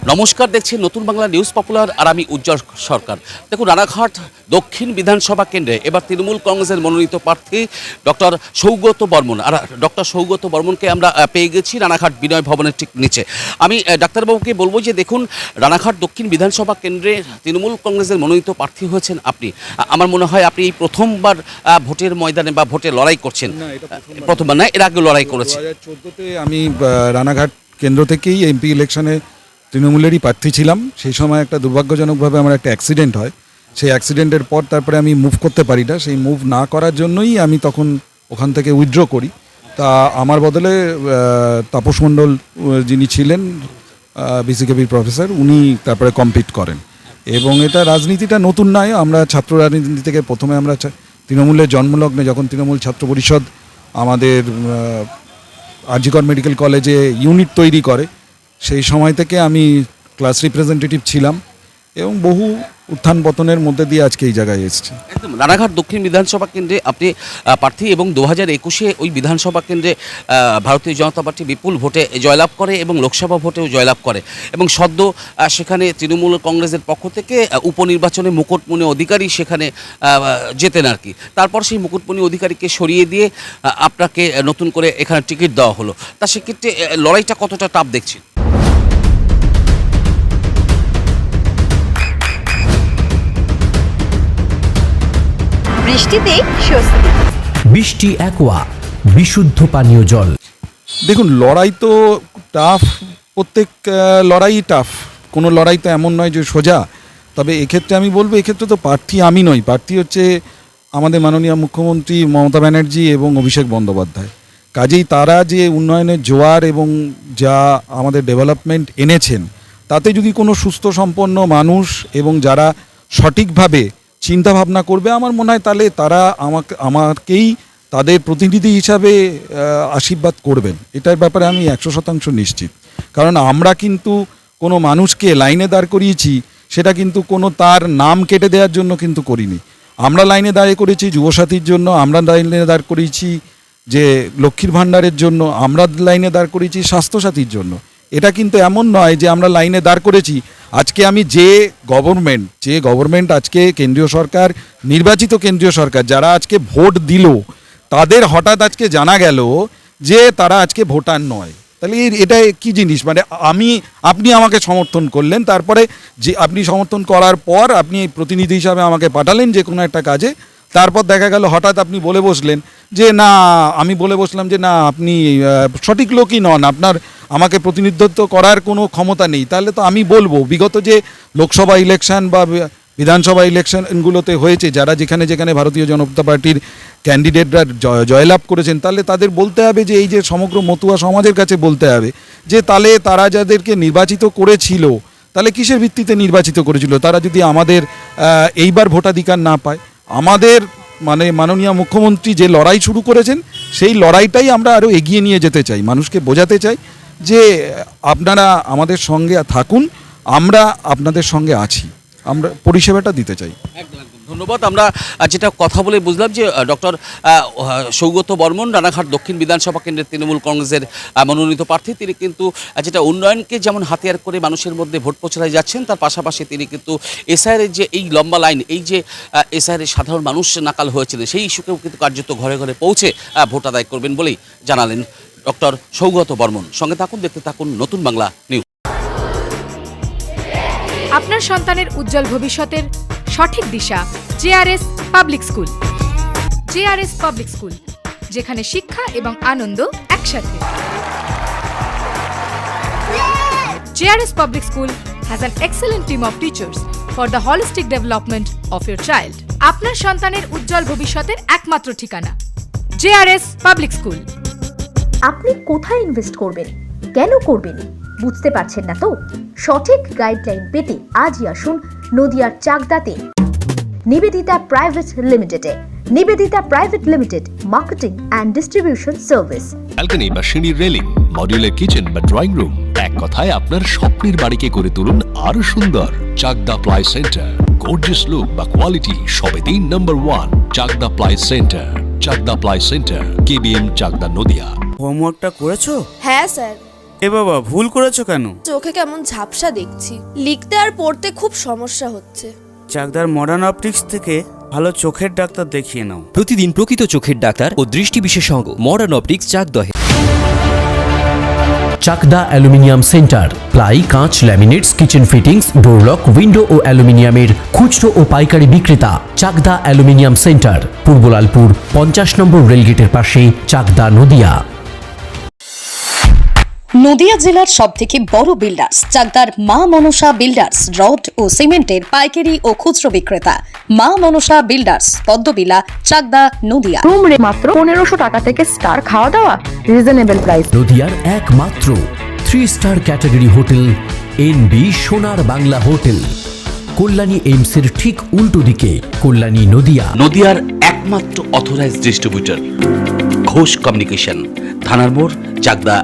নমস্কার, দেখছি নতুন বাংলা নিউজ পপুলার আর আমি উজ্জ্বল সরকার। দেখুন, রানাঘাট দক্ষিণ বিধানসভা কেন্দ্রে এবার তৃণমূল কংগ্রেসের মনোনীত প্রার্থী ডক্টর সৌগত বর্মন। আর ডক্টর সৌগত বর্মনকে আমরা পেয়ে গেছি রানাঘাট বিনয় ভবনের ঠিক নিচে। আমি ডাক্তারবাবুকে বলবো যে দেখুন, রানাঘাট দক্ষিণ বিধানসভা কেন্দ্রে তৃণমূল কংগ্রেসের মনোনীত প্রার্থী হয়েছেন আপনি। আমার মনে হয় আপনি এই প্রথমবার ভোটের ময়দানে বা ভোটে লড়াই করছেন। প্রথমবার না, এর আগে লড়াই করেছেন। 2014-তে আমি রানাঘাট কেন্দ্র থেকেই এমপি ইলেকশনে তৃণমূলেরই প্রার্থী ছিলাম। সেই সময় একটা দুর্ভাগ্যজনকভাবে আমার একটা অ্যাক্সিডেন্ট হয়। সেই অ্যাক্সিডেন্টের পর তারপরে আমি মুভ করতে পারি না। সেই মুভ না করার জন্যই আমি তখন ওখান থেকে উইথড্র করি। তা আমার বদলে তাপস মণ্ডল যিনি ছিলেন বিসিকেবির প্রফেসর, উনি তারপরে কমপ্লিট করেন। এবং এটা রাজনীতিটা নতুন নয়, আমরা ছাত্র রাজনীতি থেকে প্রথমে আমরা তৃণমূলের জন্মলগ্নে যখন তৃণমূল ছাত্র পরিষদ আমাদের আরজিকর মেডিকেল কলেজে ইউনিট তৈরি করে, সেই সময় থেকে আমি ক্লাস রিপ্রেজেন্টেটিভ ছিলাম এবং বহু উত্থান পতনের মধ্যে দিয়ে আজকে এই জায়গায় এসেছি। একদম, রানাঘাট দক্ষিণ বিধানসভা কেন্দ্রে আপনি প্রার্থী এবং 2021-এ ওই বিধানসভা কেন্দ্রে ভারতীয় জনতা পার্টি বিপুল ভোটে জয়লাভ করে এবং লোকসভা ভোটেও জয়লাভ করে এবং সদ্য সেখানে তৃণমূল কংগ্রেসের পক্ষ থেকে উপনির্বাচনে মুকুটমণি অধিকারী সেখানে জেতেন আর কি। তারপর সেই মুকুটমণি অধিকারীকে সরিয়ে দিয়ে আপনাকে নতুন করে এখানে টিকিট দেওয়া হলো। তা সেক্ষেত্রে লড়াইটা কতটা টাফ দেখছেন? বৃষ্টিতে স্বস্তি। বৃষ্টি অ্যাকোয়া বিশুদ্ধ পানীয় জল। দেখুন, লড়াই তো টাফ, প্রত্যেক লড়াই টাফ, কোনো লড়াই তো এমন নয় যে সোজা। তবে এক্ষেত্রে আমি বলবো, এক্ষেত্রে তো প্রার্থী আমি নই, প্রার্থী হচ্ছে আমাদের মাননীয় মুখ্যমন্ত্রী মমতা ব্যানার্জি এবং অভিষেক বন্দ্যোপাধ্যায়। কাজেই তারা যে উন্নয়নের জোয়ার এবং যা আমাদের ডেভেলপমেন্ট এনেছেন, তাতে যদি কোনো সুস্থ সম্পন্ন মানুষ এবং যারা সঠিকভাবে চিন্তা ভাবনা করবে, আমার মনে হয় তাহলে তারা আমাকেই তাদের প্রতিনিধি হিসাবে আশীর্বাদ করবেন। এটার ব্যাপারে আমি 100% নিশ্চিত। কারণ আমরা কিন্তু কোনো মানুষকে লাইনে দাঁড় করিয়েছি, সেটা কিন্তু কোনো তার নাম কেটে দেওয়ার জন্য কিন্তু করিনি। আমরা লাইনে দাঁড়িয়ে করেছি যুবসাথীর জন্য, আমরা লাইনে দাঁড় করিয়েছি যে লক্ষ্মীর ভাণ্ডারের জন্য, আমরা লাইনে দাঁড় করেছি স্বাস্থ্যসাথীর জন্য। এটা কিন্তু এমন নয় যে আমরা লাইনে দাঁড় করেছি আজকে আমি যে গভর্নমেন্ট আজকে কেন্দ্রীয় সরকার, নির্বাচিত কেন্দ্রীয় সরকার যারা আজকে ভোট দিল, তাদের হঠাৎ আজকে জানা গেল যে তারা আজকে ভোটার নয়। তাহলে এটা কি জিনিস? মানে আপনি আমাকে সমর্থন করলেন, তারপরে যে আপনি সমর্থন করার পর আপনি প্রতিনিধি হিসাবে আমাকে পাঠালেন যে কোনো একটা কাজে, তারপর দেখা গেল হঠাৎ আপনি বলে বসলেন যে না, আমি বলে বসলাম যে না, আপনি সঠিক লোকই নন, আপনার আমাকে প্রতিনিধিত্ব করার কোনো ক্ষমতা নেই। তাহলে তো আমি বলবো বিগত যে লোকসভা ইলেকশন বা বিধানসভা ইলেকশনগুলোতে হয়েছে, যারা যেখানে যেখানে ভারতীয় জনতা পার্টির ক্যান্ডিডেটরা জয়লাভ করেছেন, তাহলে তাদের বলতে হবে যে এই যে সমগ্র মতুয়া সমাজের কাছে বলতে হবে যে তাহলে তারা যাদেরকে নির্বাচিত করেছিল, তাহলে কিসের ভিত্তিতে নির্বাচিত করেছিল? তারা যদি আমাদের এইবার ভোটাধিকার না পায়, আমাদের মানে মাননীয় মুখ্যমন্ত্রী যে লড়াই শুরু করেছেন, সেই লড়াইটাই আমরা আরও এগিয়ে নিয়ে যেতে চাই। মানুষকে বোঝাতে চাই যে আপনারা আমাদের সঙ্গে থাকুন, আমরা আপনাদের সঙ্গে আছি, আমরা পরিষেবাটা দিতে চাই। ধন্যবাদ। আমরা যেটা কথা বলে বুঝলাম যে ডক্টর সৌগত বর্মন রানাঘাট দক্ষিণ বিধানসভা কেন্দ্রের তৃণমূল কংগ্রেসের মনোনীত প্রার্থী। তিনি কিন্তু যেটা উন্নয়নকে যেমন হাতিয়ার করে মানুষের মধ্যে ভোট প্রচারে যাচ্ছেন, তার পাশাপাশি তিনি কিন্তু এসআইআরের যে এই লম্বা লাইন, এই যে এসআইআরের সাধারণ মানুষ নাকাল হয়েছিলেন, সেই ইস্যুকেও কিন্তু কার্যত ঘরে ঘরে পৌঁছে ভোট আদায় করবেন বলেই জানালেন ডক্টর সৌগত বর্মন। সঙ্গে থাকুন, দেখতে থাকুন নতুন বাংলা নিউজ। আপনার সন্তানের উজ্জ্বল ভবিষ্যতের সঠিক দিশা JRS public school. JRS public school, যেখানে শিক্ষা এবং আনন্দ একসাথে। JRS public school has an excellent team of teachers for the holistic development of your child. আপনার সন্তানের উজ্জ্বল ভবিষ্যতের একমাত্র ঠিকানা জেআরএস পাবলিক স্কুল। আপনি কোথায় ইনভেস্ট করবেন, কেন করবেন, বুঝতে পারছেন না তো? সঠিক গাইডলাইন পেতে আজই আসুন নদিয়ার চাকদাতে নিবেদিতা প্রাইভেট লিমিটেডে। Nivedita private limited, marketing and distribution service. Balcony বা সিঁড়ির রেলিং, মডিউলার কিচেন বা ড্রয়িং রুম, এক কথায় আপনার স্বপ্নের বাড়িকে করে তুলুন আরো সুন্দর। Chakda ply centre, gorgeous look বা কোয়ালিটি সবেতেই number 1। Chakda ply centre, Chakda ply centre, KBM Chakda Nadia. হোমওয়ার্কটা করেছো? হ্যাঁ স্যার, এ বাবা, ভুল করেছো কেন? চোখে কেমন ঝাপসা দেখছি, লিখতে আর পড়তে খুব সমস্যা হচ্ছে। চাকদার মডার্ন অপটিক্স থেকে ভালো চোখের ডাক্তার দেখিয়ে নাও। প্রতিদিন প্রকৃত চোখের ডাক্তার ও দৃষ্টি বিশেষজ্ঞ মডার্ন অপটিক্স চাকদহে। চাকদা অ্যালুমিনিয়াম সেন্টার, প্লাই, কাঁচ, laminates, kitchen fittings, door lock, window ও অ্যালুমিনিয়ামের খুচরো ও পাইকারি বিক্রেতা। Chakda aluminium centre, Purbalalpur 50 number রেলগেটের পাশে, চাকদা, নদিয়া। নদিয়া জেলার সবথেকে বড় বিল্ডার্স চাকদার মা মনসা বিল্ডার্স, রড ও সিমেন্টের পাইকারি ও খুচরো বিক্রেতা। মা মনসা বিল্ডার্স, পদ্মবিলা, চাকদা, নদিয়া। রুম রে মাত্র 1500 টাকা থেকে স্টার, খাওয়া দাওয়া রিজনেবল প্রাইস। নদিয়ার একমাত্র 3 স্টার ক্যাটাগরি হোটেল এনবি সোনার বাংলা হোটেল, কল্যাণী এইমসের ঠিক উল্টো দিকে, কল্যাণী, নদিয়া। নদিয়ার একমাত্র অথরাইজড ডিস্ট্রিবিউটর ঘোষ কমিউনিকেশন, থানার মোড়, চাকদা